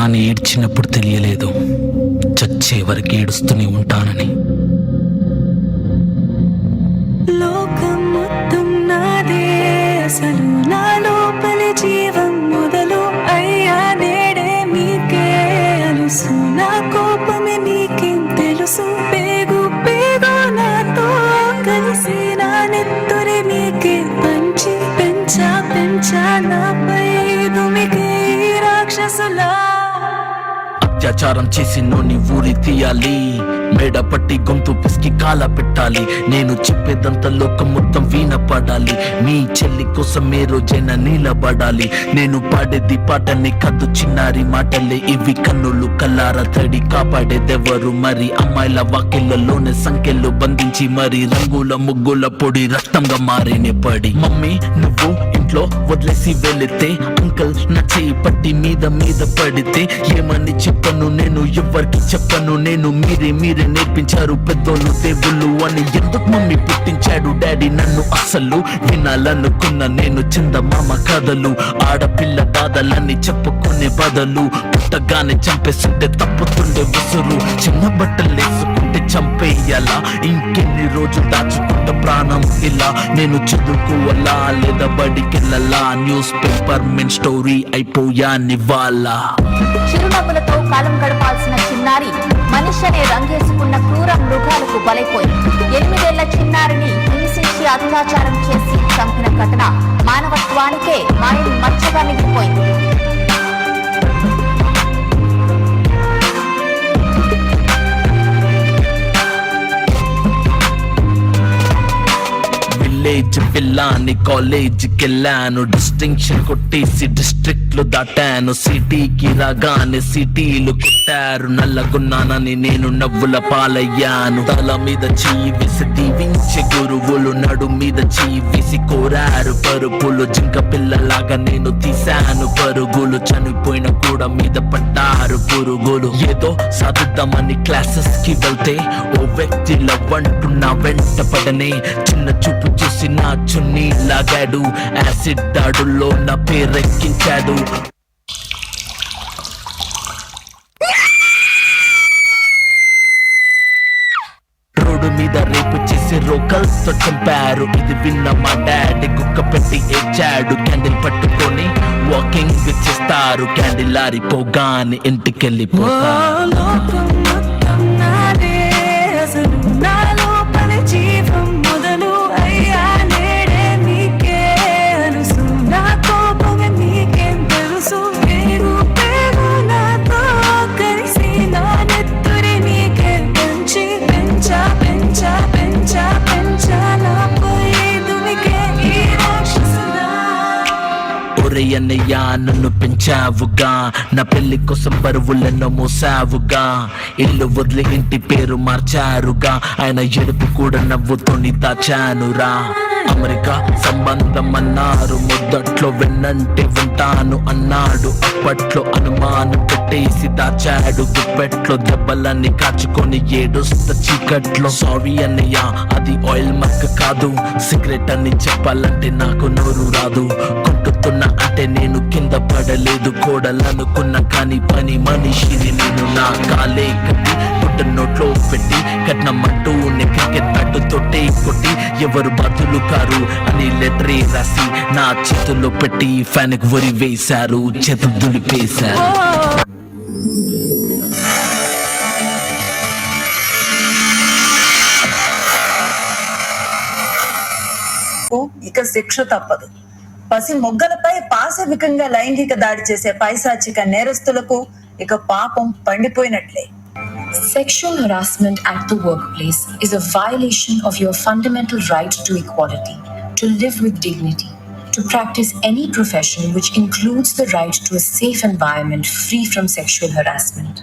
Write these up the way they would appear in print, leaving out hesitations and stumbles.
కానీ ఏడ్చినప్పుడు తెలియలేదు చచ్చే వరకు ఏడుస్తూనే ఉంటానని. లోకం మొత్తం నాదే, అసలు నా లోపలి జీవం మొదలు అయ్యా నేడే మీకే అలుసు. నా కోపమే మీకేం తెలుసు, పేగు పేగు నాతో కలిసి నా నెత్తురి మీకే పంచి పెంచా నాపై దుమికే రాక్షసులా. అత్యాచారం చేసినోని ఊరి తీయాలి, మేడ పట్టి గొంతు పిసికి కాల పెట్టాలి. నేను చెప్పేదంతా లోకం మొత్తం వీణపడాలి, మీ చెల్లి కోసం ఏ రోజైనా నిలబడాలి. నేను పాడేది పాటని కద్దు చిన్నారి మాటలే ఇవి, కన్నులు కల్లార తడి కాపాడేదెవరు మరి. అమ్మాయిల వాకిళ్లలోనే సంఖ్యలు బంధించి మరి రంగుల ముగ్గుల పొడి రక్తంగా మారినే పడి. మమ్మీ నువ్వు ఇంట్లో వదిలేసి వెళితే, అంకల్ నా చేయి పట్టి మీద పడితే ఏమని చెప్పను నేను, ఎవరికి చెప్పను నేను. మీరే నేర్పించారు పెద్దోళ్ళు దేవుళ్ళు అని. ఎందుకు మమ్మీ పుట్టించాడు డాడీ నన్ను, అసలు వినాలనుకున్న నేను చందమామ కథలు. ఆడపిల్ల బాధలన్నీ చెప్పుకునే బదులు పుట్టగానే చంపేస్తుంటే తప్పుతుండే ఉసురు. చిన్న బట్టలు వేసుకుంటే చంపేయాలా, ఇంకెన్ని రోజులు దాచుకుంట ప్రాణం ఇలా. నేను చదువుకోవాలా లేదా బడికెళ్ళాలా, న్యూస్ పేపర్ మెన్ స్టోరీ అయిపోయా నివాలా. చిరునవ్వులతో కాలం గడపాల్సిన చిన్నారి మనిషి అనే రంగేసుకున్న క్రూర మృగాలకు బలైపోయింది. 8 ఏళ్ల చిన్నారిని హింసించి అత్యాచారం చేసి చంపిన ఘటన మానవత్వానికే మాయని మచ్చగా మిగిలిపోయింది. విలేజ్ పిల్లాని కాలేజీకి వెళ్ళాను, డిస్టింక్షన్ కొట్టేసి డిస్ట్రిక్ట్ లో దాటాను. సిటీకి రాగానే సిటీలు కొట్టారు, నల్లగున్నానని నేను నవ్వుల పాలయ్యాను. తల మీద చెయ్యి వేసి దీవించే గురువులు, నడు మీద చెయ్యి వేసి కోరారు పరుపులు. జింక పిల్లలాగా నేను తీశాను పరుగులు, చనిపోయిన కూడా మీద పడ్డారు పురుగులు. ఏదో సాధిద్దామని క్లాసెస్ కి వెళ్తే ఓ వ్యక్తి లవ్ అంటూ నా వెంట పడనే, చిన్న చూపు చూసి నా చున్నీ లాగాడు, యాసిడ్ దాడుల్లో నా పేరెక్కించాడు. రోడ్డు మీద రేపు చేసి రోకల్తో చంపారు, ఇది విన్న మా డాడీ గుక్క పెట్టి ఏడ్చాడు. క్యాండిల్ పట్టుకొని వాకింగ్ చేస్తారు, క్యాండిల్ ఆరిపోగానే ఇంటికెళ్ళిపోతారు. లోకం మొత్తం నాదే, అసలు నా లోపలి జీవం మొదలు అయ్యా నేడే మీకే అలుసు. నా కోపమే మీకేం తెలుసు, పేగు పేగు నాతో కలిసి నా నెత్తురి మీకే పంచి పెంచా నాపై దుమికే ఈ రాక్షసులా. ఒరేయన్నయ్యా నన్ను పెంచావుగా, నా పెళ్లి కోసం బరువులెన్నో మోసావుగా. ఇల్లు వదిలి ఇంటి పేరు మార్చారుగా, ఆయన ఎడుపు కూడా నవ్వుతోని దాచానురా. అమెరికా సంబంధం అన్నారు, మొదట్లో వెన్నంటే వింటాను అన్నాడు. అప్పట్లో అనుమానం పెట్టేసి దాచాడు, గుప్పెట్లో దెబ్బలన్నీ కాచుకొని ఏడుస్త చీకట్లో. సారీ అన్నయ్య అది ఆయిల్ మక్క కాదు, సిగరెట్ అని చెప్పాలంటే నాకు నోరు రాదు. కొట్టుతున్నా అంటే నేను కింద పడలేదు, కోడలనుకున్నా కానీ పని మనిషిని నేను. నా కాలే కట్టి పుట్ట నోట్లో పెట్టి కట్నమంటూ క్రికెట్ బ్యాట్ తోటే కొట్టి ఎవరు బతులు కారు అని లెటరే రాసి నా చేతుల్లో పెట్టి ఫ్యాన్ కి వరి వేశారు, చేతులు దులిపేశారు. ఇక శిక్ష తప్పదు. పసి మొగ్గలపై పాశవికంగా లైంగిక దాడి చేసే పైశాచిక నేరస్తులకు ఇక పాపం పండిపోయినట్లే. Sexual harassment at the workplace is a violation of your fundamental right to equality, to live with dignity, to practice any profession, which includes the right to a safe environment free from sexual harassment.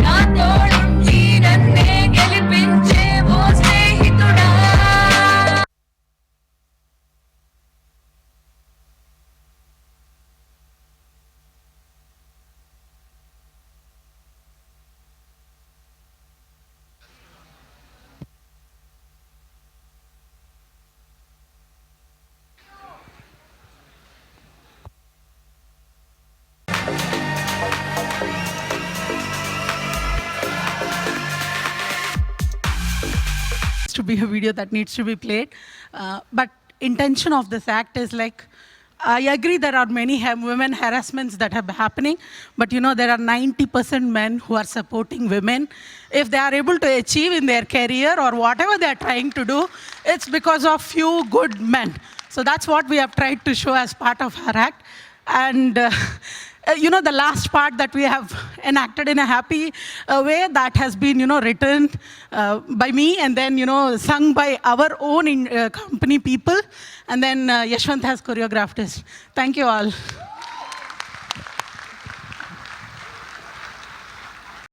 నా తోడుండి నన్నే గెలిపించే ఓ స్నేహితుడా. be a video that needs to be played. But intention of this act is like, I agree there are many women harassments that are happening, but there are 90% men who are supporting women. If they are able to achieve in their career or whatever they are trying to do, it's because of few good men. So that's what we have tried to show as part of our act. And the last part that we have enacted in a happy way, that has been, written by me and then, sung by our own company people. And then Yashwant has choreographed it. Thank you all.